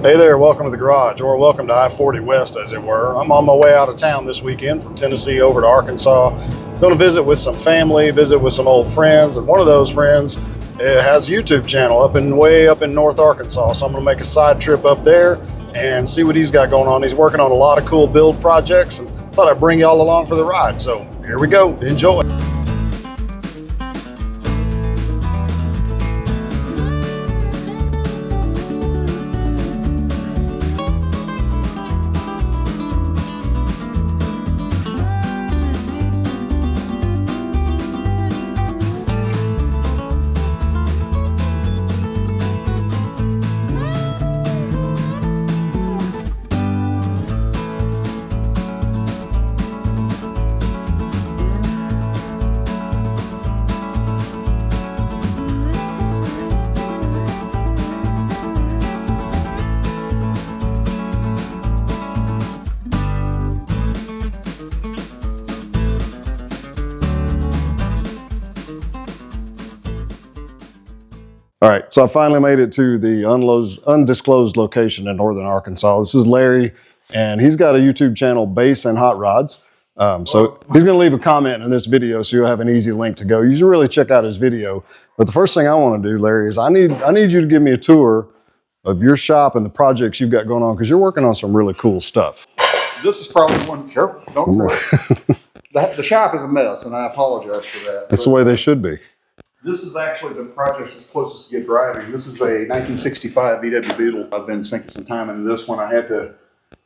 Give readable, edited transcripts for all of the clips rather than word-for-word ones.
Hey there, welcome to the garage, or welcome to I-40 West, as it were. I'm on my way out of town this weekend from Tennessee over to Arkansas. Going to visit with some family, visit with some old friends, and one of those friends has a YouTube channel way up in North Arkansas. So I'm going to make a side trip up there and see what he's got going on. He's working on a lot of cool build projects, and thought I'd bring y'all along for the ride. So here we go, enjoy. All right, so I finally made it to the undisclosed location in northern Arkansas. This is Larry, and he's got a YouTube channel, Bass and Hot Rods. So he's going to leave a comment in this video, so you'll have an easy link to go. You should really check out his video. But the first thing I want to do, Larry, is I need you to give me a tour of your shop and the projects you've got going on, because you're working on some really cool stuff. This is probably one. Careful, don't throw it. The shop is a mess, and I apologize for that. That's the way they should be. This is actually the project that's closest to get driving. This is a 1965 VW Beetle. I've been sinking some time into this one. I had to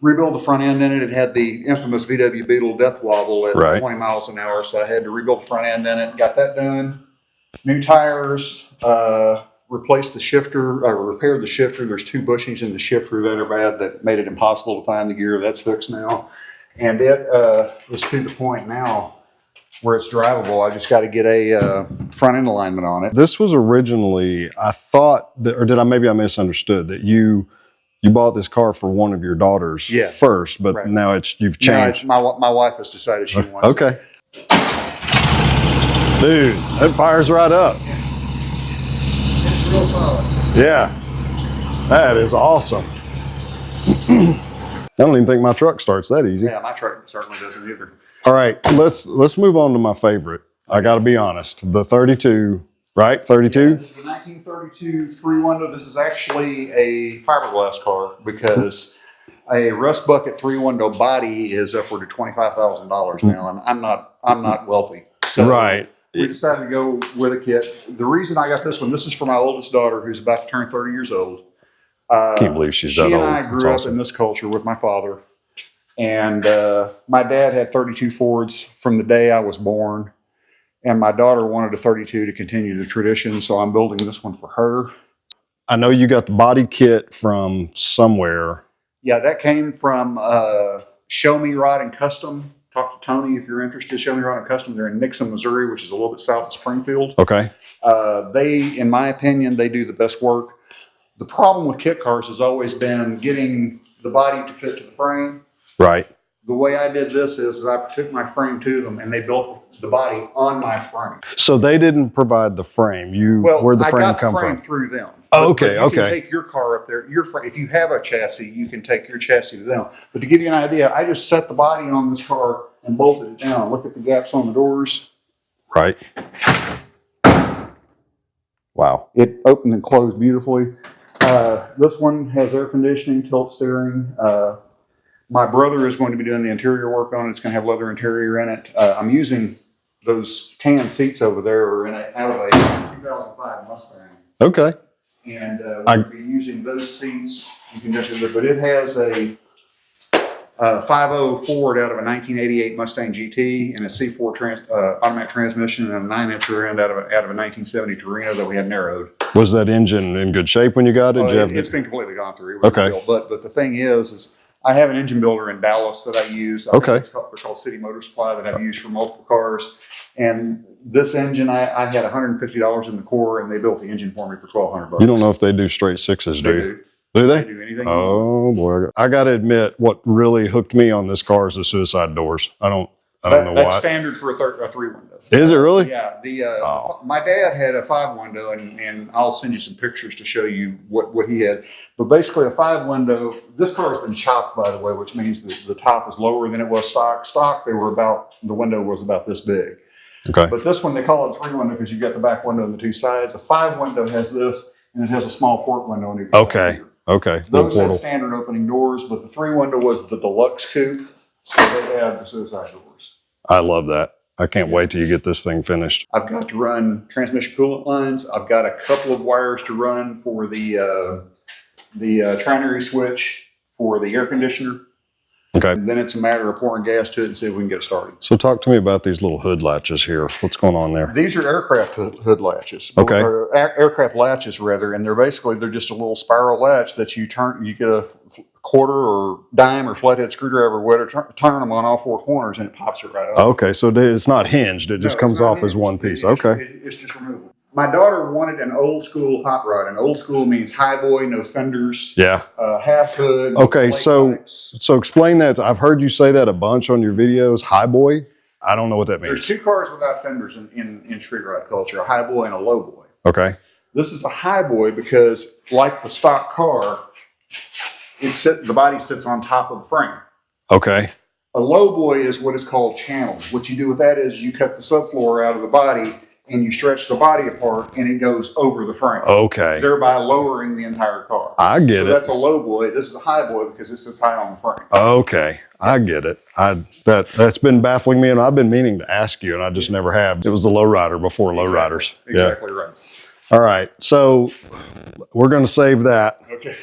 rebuild the front end in it. It had the infamous VW Beetle death wobble at 20 miles an hour, so I had to rebuild the front end in it. Got that done. New tires, replaced the shifter, repaired the shifter. There's two bushings in the shifter that are bad that made it impossible to find the gear. That's fixed now. And it is to the point now where it's drivable. I just got to get a front end alignment on it. This was originally, I thought that, or maybe I misunderstood that you bought this car for one of your daughters first, but now you've changed. No, my wife has decided she wants it. Dude, that fires right up. It's real solid. Yeah, that is awesome. I don't even think my truck starts that easy. Yeah, my truck certainly doesn't either. All right, let's move on to my favorite. I got to be honest, the 32, right? 32? Yeah, this is a 1932 three-window. This is actually a fiberglass car because a rust bucket three-window body is upward of $25,000 now, and I'm not wealthy. So we decided to go with a kit. The reason I got this one, this is for my oldest daughter who's about to turn 30 years old. Can't believe she's that old. She and I grew up in this culture with my father. And my dad had 32 Fords from the day I was born. And my daughter wanted a 32 to continue the tradition. So I'm building this one for her. I know you got the body kit from somewhere. Yeah, that came from Show Me Rod and Custom. Talk to Tony if you're interested. Show Me Rod and Custom. They're in Nixon, Missouri, which is a little bit south of Springfield. Okay. They, in my opinion, they do the best work. The problem with kit cars has always been getting the body to fit to the frame. Right. The way I did this is I took my frame to them and they built the body on my frame. So they didn't provide the frame. Where'd the frame come from? I got the frame through them. Oh, okay, but you can take your car up there. Your frame, if you have a chassis, you can take your chassis to them. But to give you an idea, I just set the body on this car and bolted it down. Look at the gaps on the doors. Right. Wow. It opened and closed beautifully. This one has air conditioning, tilt steering. My brother is going to be doing the interior work on it. It's going to have leather interior in it. I'm using those tan seats over there are out of a 2005 Mustang. Okay. And we're going to be using those seats. You can just, but it has a 5.0 Ford out of a 1988 Mustang GT and a C4 automatic transmission and a 9-inch rear end out of a 1970 Torino that we had narrowed. Was that engine in good shape when you got it? It's been completely gone through. But the thing is I have an engine builder in Dallas that I use. They're called City Motor Supply that I've used for multiple cars. And this engine, I had $150 in the core, and they built the engine for me for $1,200. You don't know if they do straight sixes, do you? Do they? They do anything. Oh boy, I got to admit, what really hooked me on this car is the suicide doors. I don't know why. That's standard for a three window. Is it really? Yeah. Oh. My dad had a 5-window, and I'll send you some pictures to show you what he had. But basically, a 5-window. This car has been chopped, by the way, which means the top is lower than it was stock. Stock, the window was about this big. Okay. But this one they call it a 3-window because you got the back window and the 2 sides. A 5-window has this, and it has a small port window on either Okay. side. Okay. Those had standard opening doors, but the 3-window was the deluxe coupe, so they had the suicide doors. I love that. I can't wait till you get this thing finished. I've got to run transmission coolant lines. I've got a couple of wires to run for the trinary switch for the air conditioner. Okay. And then it's a matter of pouring gas to it and see if we can get it started. So talk to me about these little hood latches here. What's going on there? These are aircraft hood latches. Okay. Or aircraft latches, rather, and they're just a little spiral latch that you turn. You get a quarter or dime or flathead screwdriver, whatever, turn them on all 4 corners, and it pops it right up. Okay, so it's not hinged. It just comes off as one piece. Okay. It's just removable. My daughter wanted an old school hot rod, and old school means high boy, no fenders. Yeah. Half hood. Okay, so explain that. I've heard you say that a bunch on your videos. High boy. I don't know what that means. There's 2 cars without fenders in street rod culture: a high boy and a low boy. Okay. This is a high boy because, like the stock car, the body sits on top of the frame. Okay. A low boy is what is called channeled. What you do with that is you cut the subfloor out of the body and you stretch the body apart, and it goes over the frame. Okay. Thereby lowering the entire car. I get it. So that's a low boy. This is a high boy because it sits high on the frame. Okay. I get it. That's been baffling me, and I've been meaning to ask you, and I just never have. It was the lowrider before lowriders. Exactly right. All right. So we're going to save that. Okay.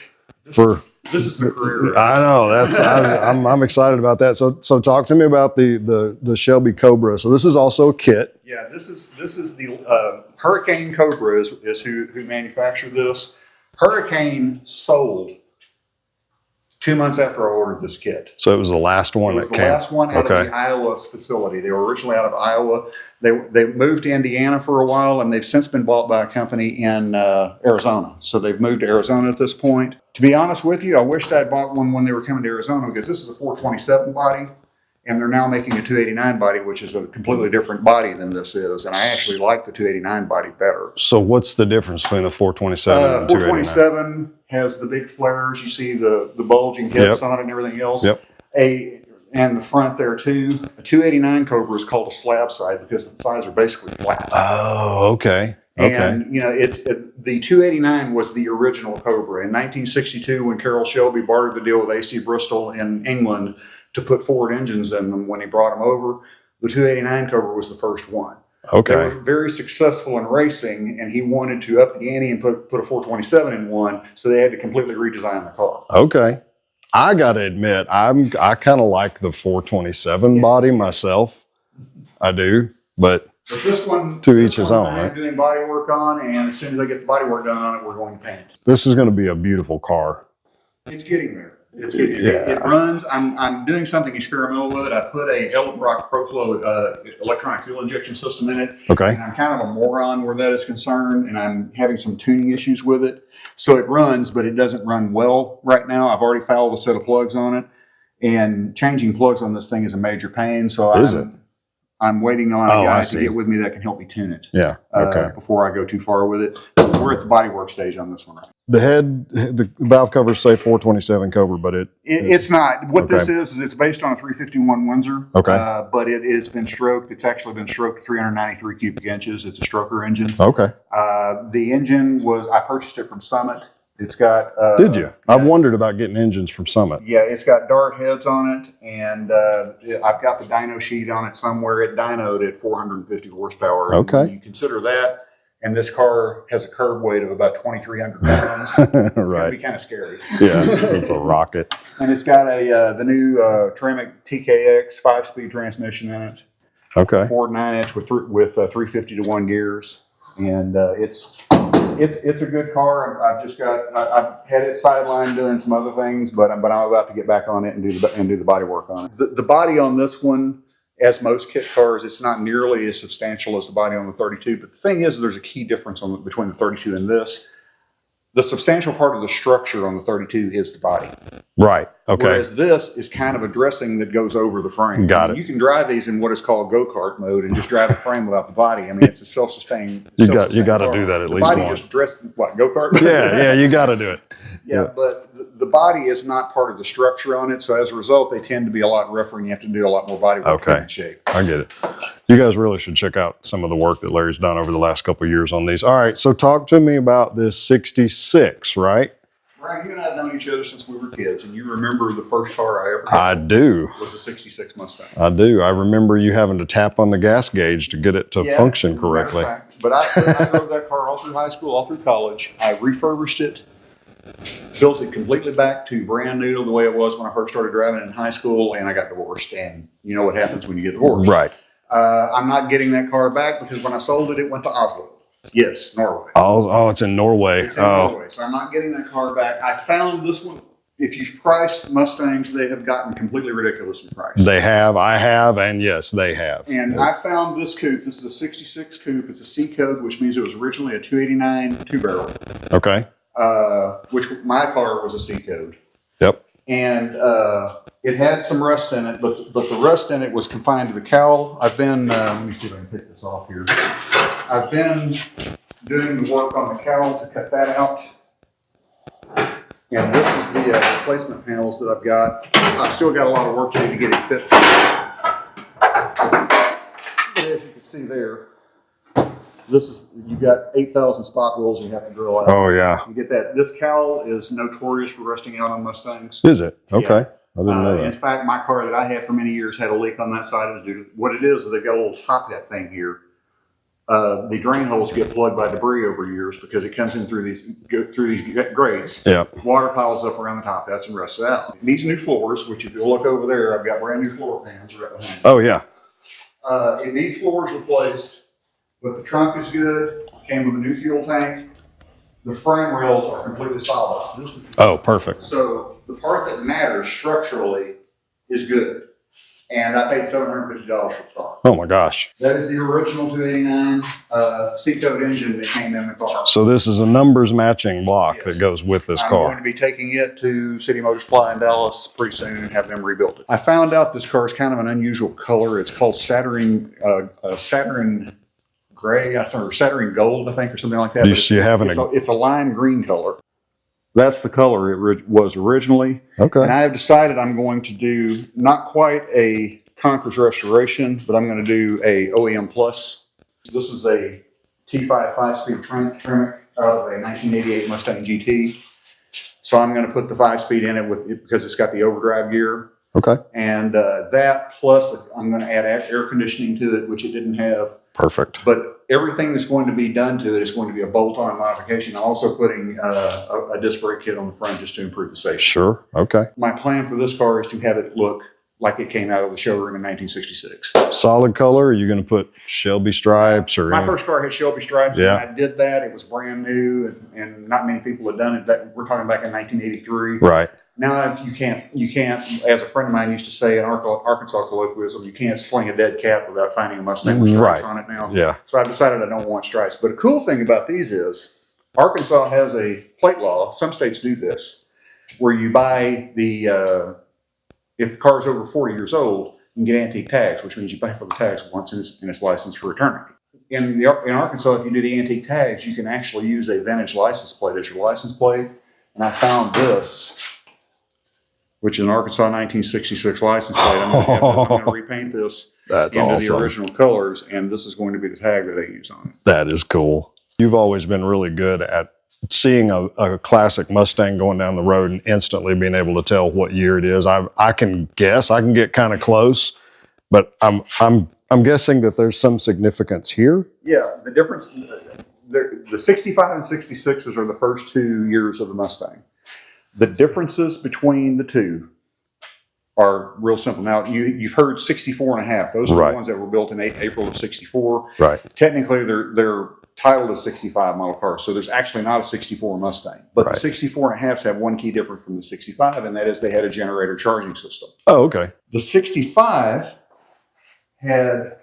This is the career. I know I'm excited about that. So talk to me about the Shelby Cobra. So this is also a kit. Yeah, this is the Hurricane Cobra is who manufactured this. Hurricane sold 2 months after I ordered this kit. So it was the last one that came. The last one out of the Iowa facility. They were originally out of Iowa. They moved to Indiana for a while, and they've since been bought by a company in Arizona. So they've moved to Arizona at this point. To be honest with you, I wished I'd bought one when they were coming to Arizona, because this is a 427 body, and they're now making a 289 body, which is a completely different body than this is. And I actually like the 289 body better. So what's the difference between the 427 and the 289? 427 has the big flares. You see the bulging hips on it and everything else. Yep. And the front there too. A 289 Cobra is called a slab side because the sides are basically flat. Oh, okay. And the 289 was the original Cobra. In 1962, when Carroll Shelby bartered the deal with AC Bristol in England to put Ford engines in them, when he brought them over, the 289 Cobra was the first one. Okay. They were very successful in racing, and he wanted to up the ante and put a 427 in one, so they had to completely redesign the car. Okay. I got to admit, I kind of like the 427 body myself. I do, but this one, to each his own, I'm right? doing body work on, and as soon as I get the body work done on it, we're going to paint. This is going to be a beautiful car. It's getting there. It runs. I'm doing something experimental with it. I put a Electrock ProFlow electronic fuel injection system in it. Okay. And I'm kind of a moron where that is concerned, and I'm having some tuning issues with it. So it runs, but it doesn't run well right now. I've already fouled a set of plugs on it, and changing plugs on this thing is a major pain. So I'm waiting on a guy to get with me that can help me tune it. Yeah. Okay. Before I go too far with it. We're at the bodywork stage on this one right now. The valve covers say 427 Cobra, but it's not. What this is it's based on a 351 Windsor. Okay. But it has been stroked. It's actually been stroked 393 cubic inches. It's a stroker engine. Okay. The engine I purchased it from Summit. It's got. Did you? I've wondered about getting engines from Summit. Yeah, it's got dart heads on it, and I've got the dyno sheet on it somewhere. It dynoed at 450 horsepower. Okay. And when you consider that, and this car has a curb weight of about 2,300 pounds. It's going to be kind of scary. Yeah, it's a rocket. And it's got the new Tramic TKX 5-speed transmission in it. Okay. Ford 9-inch with 350 to 1 gears, and it's a good car. I've had it sidelined doing some other things, but I'm about to get back on it and do the body work on it. The body on this one, as most kit cars, it's not nearly as substantial as the body on the 32. But the thing is, there's a key difference between the 32 and this. The substantial part of the structure on the 32 is the body. Right. Okay. Whereas this is kind of a dressing that goes over the frame. Got it. You can drive these in what is called go-kart mode and just drive the frame without the body. I mean, it's a self-sustained. You got to do that at least body once. Just dressed what, go-kart? Yeah, you got to do it. Yeah, but the body is not part of the structure on it, so as a result, they tend to be a lot rougher, and you have to do a lot more body work to shape. I get it. You guys really should check out some of the work that Larry's done over the last couple of years on these. All right, so talk to me about this 66, right? Brian, you and I have known each other since we were kids, and you remember the first car I ever had. I do. Was a 66 Mustang. I do. I remember you having to tap on the gas gauge to get it to function correctly. But I drove that car all through high school, all through college. I refurbished it, built it completely back to brand new to the way it was when I first started driving in high school, and I got divorced. And you know what happens when you get divorced. Right. I'm not getting that car back because when I sold it, it went to Oslo. Yes, Norway. Oh, it's in Norway. It's in Norway, so I'm not getting that car back. I found this one. If you've priced Mustangs, they have gotten completely ridiculous in price. They have, I have, and yes, they have. And I found this coupe. This is a 66 coupe. It's a C code, which means it was originally a 289 two-barrel. Okay. Which my car was a C code. Yep. And it had some rust in it, but the rust in it was confined to the cowl. I've been, let me see if I can pick this off here. I've been doing the work on the cowl to cut that out. And this is the replacement panels that I've got. I've still got a lot of work to do to get it fit. But as you can see there, this is, you've got 8,000 spot wheels you have to drill out. Oh, yeah. You get that. This cowl is notorious for rusting out on Mustangs. Is it? Okay. Yeah. I didn't know that. In fact, my car that I had for many years had a leak on that side. It was due to, what it is they've got a little top hat thing here. The drain holes get plugged by debris over years because it comes in through these grates. Yeah. Water piles up around the top hats and rusts out. It needs new floors, which if you look over there, I've got brand new floor pans right behind me. Oh, yeah. It needs floors replaced, but the trunk is good. Came with a new fuel tank. The frame rails are completely solid. Oh, perfect. So the part that matters structurally is good. And I paid $750 for the car. Oh my gosh. That is the original 289 C-code engine that came in the car. So this is a numbers matching block Yes. that goes with this I'm car. going to be taking it to City Motor Supply in Dallas pretty soon and have them rebuild it. I found out this car is kind of an unusual color. It's called Saturn gray, I think, or Saturn gold, I think, or something like that. It's a lime green color. That's the color it was originally. Okay. And I have decided I'm going to do not quite a Conqueror's restoration, but I'm going to do a OEM Plus. This is a T5 5-speed Tremec out of a 1988 Mustang GT. So I'm going to put the 5-speed in it because it's got the overdrive gear. Okay. And that plus I'm going to add air conditioning to it, which it didn't have. Perfect. But everything that's going to be done to it is going to be a bolt-on modification. I'm also putting a disc brake kit on the front just to improve the safety. Sure. Okay. My plan for this car is to have it look like it came out of the showroom in 1966. Solid color? Are you going to put Shelby stripes or My first car had Shelby stripes. Yeah. And I did that. It was brand new, and not many people had done it. We're talking back in 1983. Right. Now, if you can't, as a friend of mine used to say in Arkansas colloquialism, you can't sling a dead cat without finding a Mustang with stripes on it now. Yeah. So I've decided I don't want stripes. But a cool thing about these is Arkansas has a plate law. Some states do this, where you buy if the car is over 40 years old, you can get antique tags, which means you pay for the tags once and it's licensed for eternity. In Arkansas, if you do the antique tags, you can actually use a vintage license plate as your license plate. And I found this, which is an Arkansas 1966 license plate. I'm going to repaint this into awesome. the original colors, and this is going to be the tag that I use on it. That is cool. You've always been really good at seeing a classic Mustang going down the road and instantly being able to tell what year it is. I can guess. I can get kind of close, but I'm guessing that there's some significance here. Yeah, the difference. The 65 and 66s are the first 2 years of the Mustang. The differences between the two are real simple. Now, you've heard 64 and a half. Those are the ones that were built in April of 64. Right. Technically, they're titled as 65 model cars, so there's actually not a 64 Mustang. But the 64 and a halves have one key difference from the 65, and that is they had a generator charging system. Oh, okay. The 65 had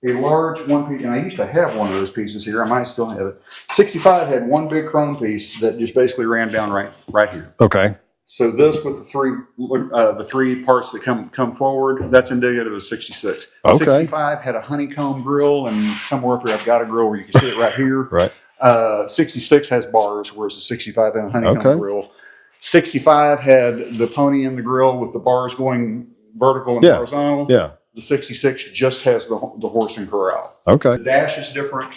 a large one piece, and I used to have one of those pieces here. I might still have it. 65 had one big chrome piece that just basically ran down right here. Okay. So this with the three parts that come forward, that's indicative of 66. Okay. 65 had a honeycomb grill, and somewhere up here I've got a grill where you can see it right here. Right. 66 has bars, whereas the 65 had a honeycomb grill. 65 had the pony in the grill with the bars going vertical and horizontal. Yeah. The 66 just has the horse and corral. Okay. The dash is different.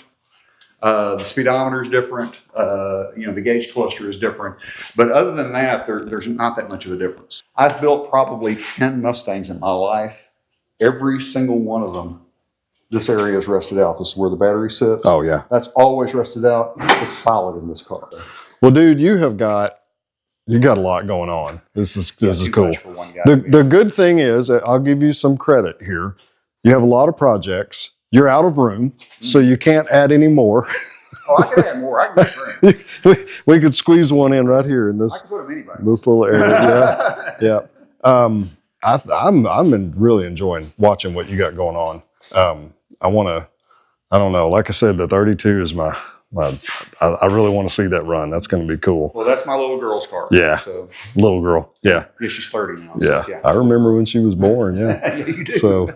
The speedometer is different. The gauge cluster is different. But other than that, there's not that much of a difference. I've built probably 10 Mustangs in my life. Every single one of them, this area is rusted out. This is where the battery sits. Oh, yeah. That's always rusted out. It's solid in this car. Well, dude, you got a lot going on. This is cool. The good thing is, I'll give you some credit here. You have a lot of projects. You're out of room, so you can't add any more. Oh, I can add more. I can make room. We could squeeze one in right here in this. I can put them anywhere. This little area. Yeah, yeah. I'm really enjoying watching what you got going on. I don't know. Like I said, the 32 is I really want to see that run. That's going to be cool. Well, that's my little girl's car. Yeah. So. Little girl. Yeah. Yeah, she's 30 now. Yeah. So, yeah. I remember when she was born. Yeah. Yeah, you do. So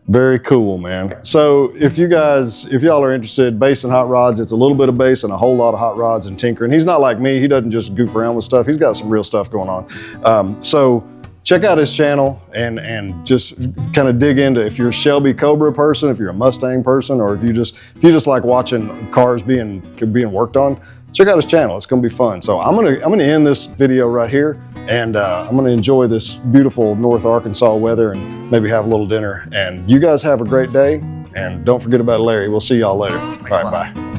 very cool, man. So if y'all are interested, Bass and Hot Rods, it's a little bit of bass and a whole lot of hot rods and tinkering. He's not like me. He doesn't just goof around with stuff. He's got some real stuff going on. So check out his channel and just kind of dig into, if you're a Shelby Cobra person, if you're a Mustang person, or if you just like watching cars being worked on, check out his channel. It's gonna be fun. So I'm gonna end this video right here, and I'm gonna enjoy this beautiful North Arkansas weather and maybe have a little dinner. And you guys have a great day, and don't forget about Larry. We'll see y'all later. All right, bye.